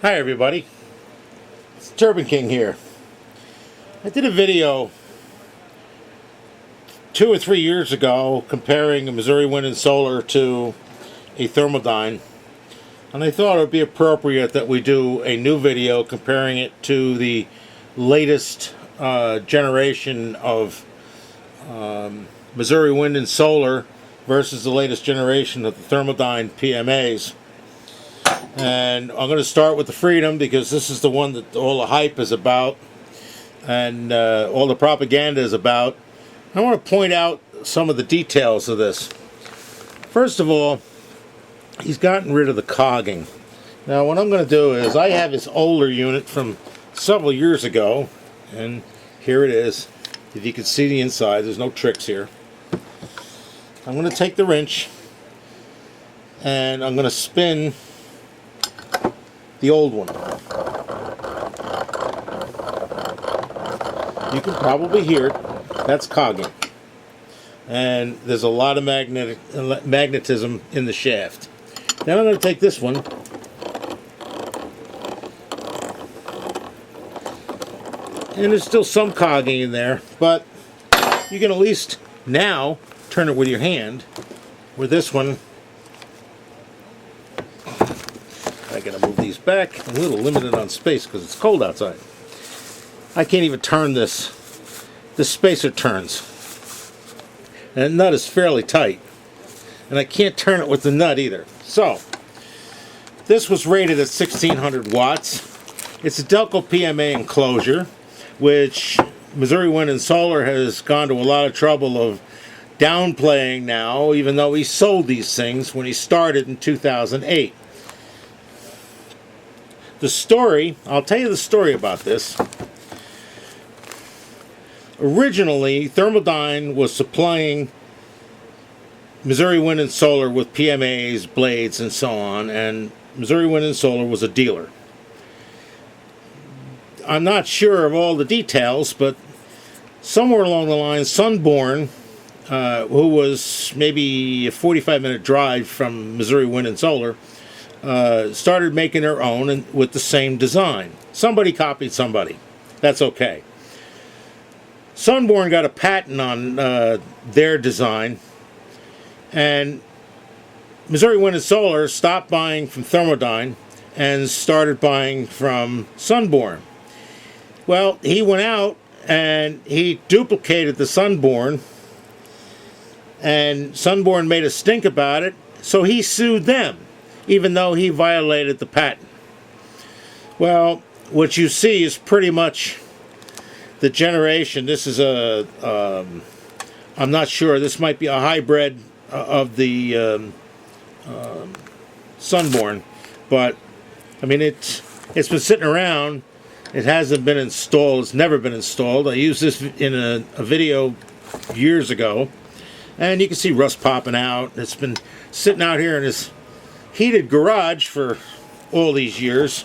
Hi everybody, it's Turbine King here. I did a video 2 or 3 years ago comparing a Missouri Wind and Solar to a Thermodyne, and I thought it would be appropriate that we do a new video comparing it to the latest generation of Missouri Wind and Solar versus the latest generation of the Thermodyne PMAs. And I'm going to start with the Freedom because this is the one that all the hype is about and all the propaganda is about. I want to point out some of the details of this. First of all, he's gotten rid of the cogging. Now what I'm going to do is, I have this older unit from several years ago, and here it is. If you can see the inside, there's no tricks here. I'm going to take the wrench and I'm going to spin the old one. You can probably hear it. That's cogging. And there's a lot of magnetism in the shaft. Now I'm going to take this one and there's still some cogging in there, but you can at least now turn it with your hand. With this one, I gotta move these back. I'm a little limited on space because it's cold outside. I can't even turn this. This spacer turns. And the nut is fairly tight. And I can't turn it with the nut either. So, this was rated at 1600 watts. It's a Delco PMA enclosure, which Missouri Wind and Solar has gone to a lot of trouble of downplaying now, even though he sold these things when he started in 2008. The story, I'll tell you the story about this. Originally, Thermodyne was supplying Missouri Wind and Solar with PMAs, blades, and so on, and Missouri Wind and Solar was a dealer. I'm not sure of all the details, but somewhere along the line, Sunborn, who was maybe a 45-minute drive from Missouri Wind and Solar, started making their own and with the same design. Somebody copied somebody. That's okay. Sunborn got a patent on their design, and Missouri Wind and Solar stopped buying from Thermodyne and started buying from Sunborn. Well, he went out and he duplicated the Sunborn, and Sunborn made a stink about it, so he sued them, even though he violated the patent. Well, what you see is pretty much the generation. This is a, I'm not sure, this might be a hybrid of the Sunborn, but I mean it's been sitting around. It hasn't been installed. It's never been installed. I used this in a video years ago, and you can see rust popping out. It's been sitting out here in this heated garage for all these years,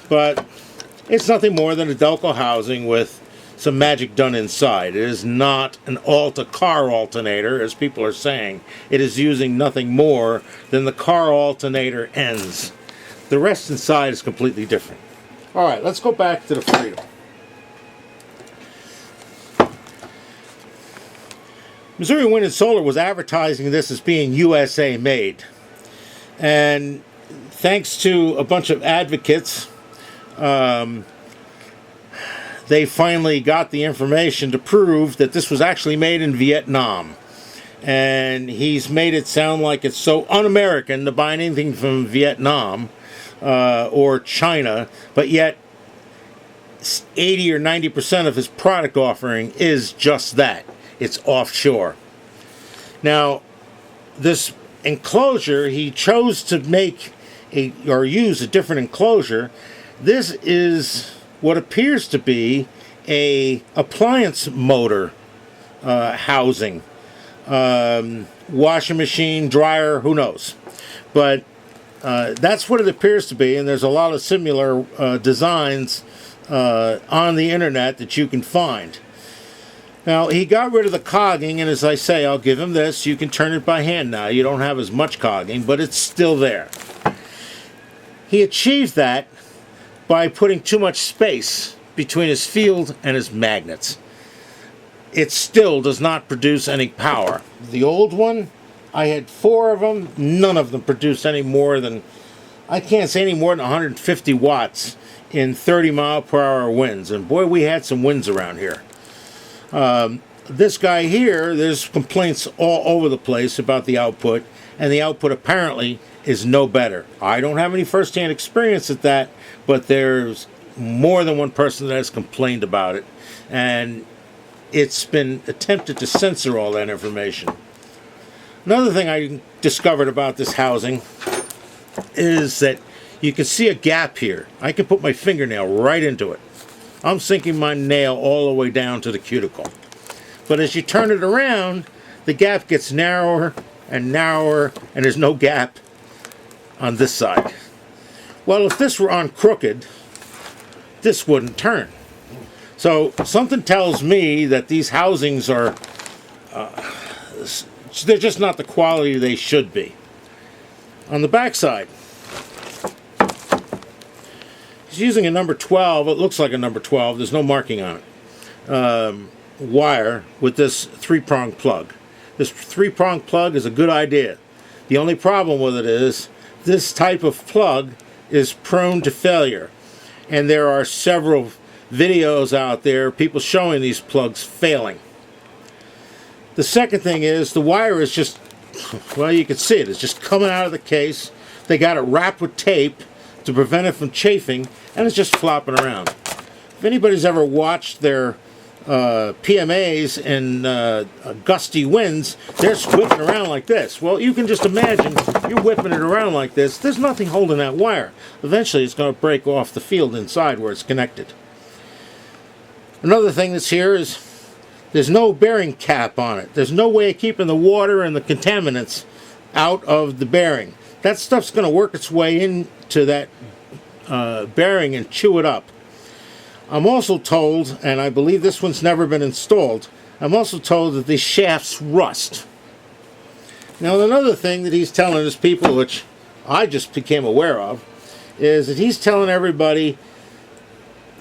but it's nothing more than a Delco housing with some magic done inside. It is not an car alternator, as people are saying. It is using nothing more than the car alternator ends. The rest inside is completely different. Alright, let's go back to the Freedom. Missouri Wind and Solar was advertising this as being USA made. And thanks to a bunch of advocates, they finally got the information to prove that this was actually made in Vietnam. And he's made it sound like it's so un-American to buy anything from Vietnam or China, but yet 80 or 90% of his product offering is just that. It's offshore. Now, this enclosure, he chose to make or use a different enclosure. This is what appears to be a appliance motor housing. Washing machine, dryer, who knows. But that's what it appears to be, and there's a lot of similar designs on the internet that you can find. Now, he got rid of the cogging, and as I say, I'll give him this. You can turn it by hand now. You don't have as much cogging, but it's still there. He achieved that by putting too much space between his field and his magnets. It still does not produce any power. The old one, I had 4 of them. None of them produced any more than, I can't say any more than 150 watts in 30-mile-per-hour winds. And boy, we had some winds around here. This guy here, there's complaints all over the place about the output, and the output apparently is no better. I don't have any first-hand experience at that, but there's more than one person that has complained about it, and it's been attempted to censor all that information. Another thing I discovered about this housing is that you can see a gap here. I can put my fingernail right into it. I'm sinking my nail all the way down to the cuticle. But as you turn it around, the gap gets narrower and narrower, and there's no gap on this side. Well, if this were on crooked, this wouldn't turn. So something tells me that these housings are, they're just not the quality they should be. On the back side, he's using a number 12. It looks like a number 12. There's no marking on it. Wire with this 3-prong plug. This 3-prong plug is a good idea. The only problem with it is this type of plug is prone to failure, and there are several videos out there, people showing these plugs failing. The second thing is the wire is just, well, you can see it, it's just coming out of the case. They got it wrapped with tape to prevent it from chafing, and it's just flopping around. If anybody's ever watched their PMAs in gusty winds, they're whipping around like this. Well, you can just imagine you're whipping it around like this. There's nothing holding that wire. Eventually, it's going to break off the field inside where it's connected. Another thing that's here is there's no bearing cap on it. There's no way of keeping the water and the contaminants out of the bearing. That stuff's going to work its way into that bearing and chew it up. I'm also told, and I believe this one's never been installed, I'm also told that these shafts rust. Now, another thing that he's telling his people, which I just became aware of, is that he's telling everybody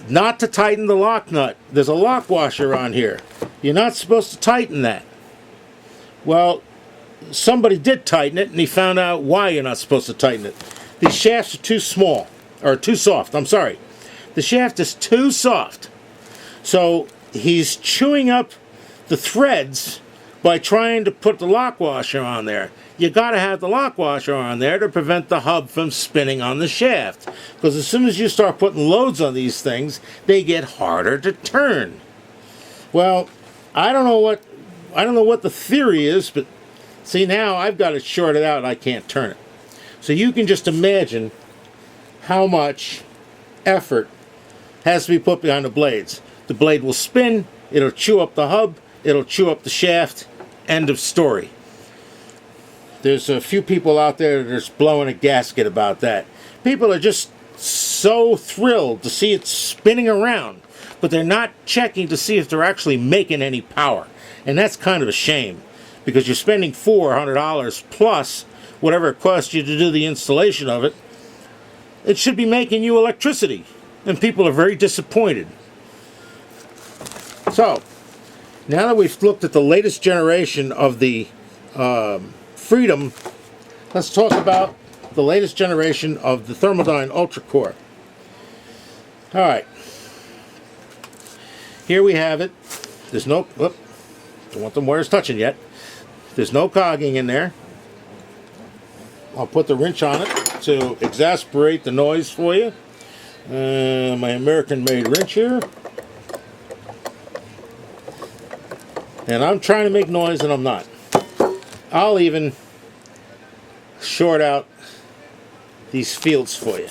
not to tighten the lock nut. There's a lock washer on here. You're not supposed to tighten that. Well, somebody did tighten it, and he found out why you're not supposed to tighten it. These shafts are too small, or too soft, I'm sorry. The shaft is too soft. So he's chewing up the threads by trying to put the lock washer on there. You got to have the lock washer on there to prevent the hub from spinning on the shaft. Because as soon as you start putting loads on these things, they get harder to turn. Well, I don't know what the theory is, but see, now I've got it shorted out and I can't turn it. So you can just imagine how much effort has to be put behind the blades. The blade will spin, it'll chew up the hub, it'll chew up the shaft, end of story. There's a few people out there that are just blowing a gasket about that. People are just so thrilled to see it spinning around, but they're not checking to see if they're actually making any power. And that's kind of a shame, because you're spending $400 plus whatever it costs you to do the installation of it. It should be making you electricity, and people are very disappointed. So, now that we've looked at the latest generation of the Freedom, let's talk about the latest generation of the Thermodyne Ultra Core. Alright, here we have it. There's no, don't want them wires touching yet. There's no cogging in there. I'll put the wrench on it to exasperate the noise for you. My American-made wrench here. And I'm trying to make noise and I'm not. I'll even short out these fields for you.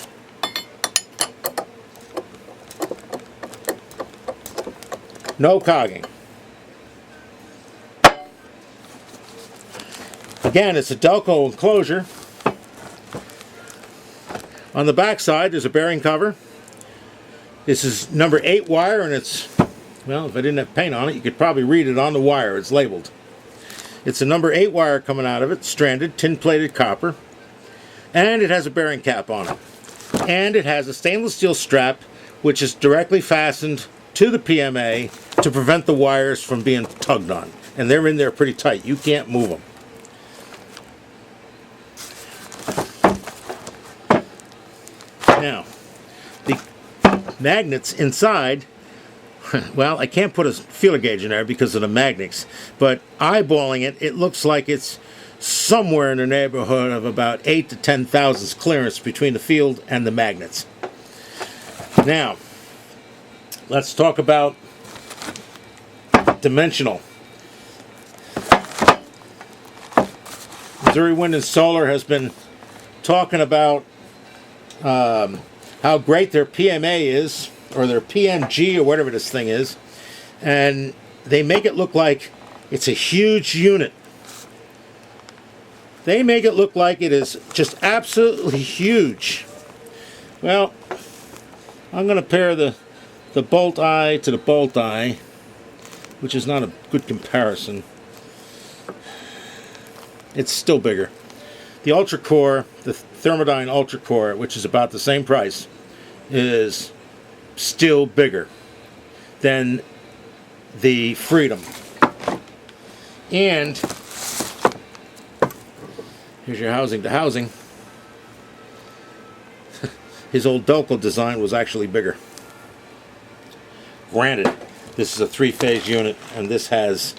No cogging. Again, it's a Delco enclosure. On the back side, there's a bearing cover. This is number 8 wire, and it's, well, if I didn't have paint on it, you could probably read it on the wire. It's labeled. It's a number 8 wire coming out of it, stranded, tin-plated copper, and it has a bearing cap on it. And it has a stainless steel strap which is directly fastened to the PMA to prevent the wires from being tugged on. And they're in there pretty tight. You can't move them. Now, the magnets inside, well, I can't put a feeler gauge in there because of the magnets, but eyeballing it, it looks like it's somewhere in the neighborhood of about 8 to 10 thousandths clearance between the field and the magnets. Now, let's talk about dimensional. Missouri Wind and Solar has been talking about how great their PMA is, or their PMG, or whatever this thing is, and they make it look like it's a huge unit. They make it look like it is just absolutely huge. Well, I'm going to pair the bolt eye to the bolt eye, which is not a good comparison. It's still bigger. The Ultra Core, the Thermodyne Ultra Core, which is about the same price, is still bigger than the Freedom. And here's your housing to housing. His old Delco design was actually bigger. Granted, this is a 3-phase unit, and this has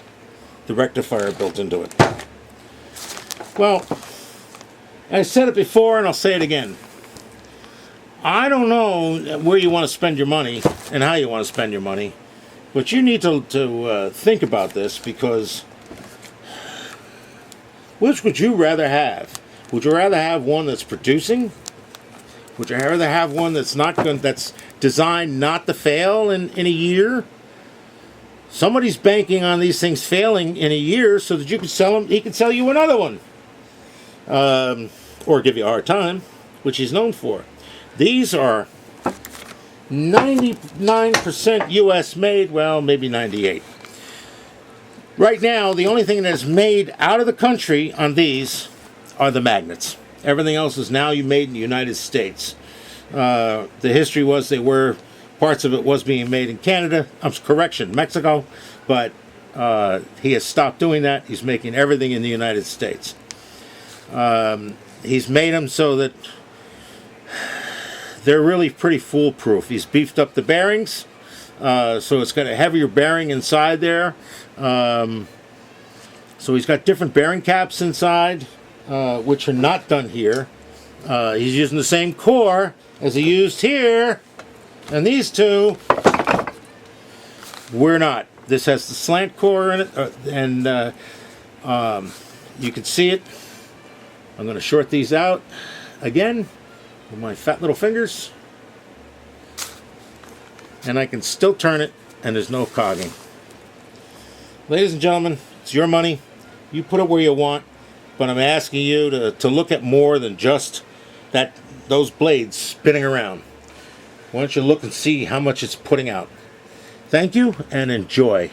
the rectifier built into it. Well, I said it before, and I'll say it again. I don't know where you want to spend your money and how you want to spend your money, but you need to think about this, because which would you rather have? Would you rather have one that's producing? Would you rather have one that's that's designed not to fail in a year? Somebody's banking on these things failing in a year so that you can sell them. He can sell you another one, or give you a hard time, which he's known for. These are 99% U.S. made. Well, maybe 98. Right now, the only thing that is made out of the country on these are the magnets. Everything else is now made in the United States. The history was parts of it was being made in Canada. Correction, Mexico. But he has stopped doing that. He's making everything in the United States. He's made them so that they're really pretty foolproof. He's beefed up the bearings. So it's got a heavier bearing inside there. So he's got different bearing caps inside, which are not done here. He's using the same core as he used here, and these two, we're not. This has the slant core in it, and you can see it. I'm going to short these out again with my fat little fingers, and I can still turn it, and there's no cogging. Ladies and gentlemen, it's your money. You put it where you want, but I'm asking you to look at more than just those blades spinning around. Why don't you look and see how much it's putting out? Thank you, and enjoy.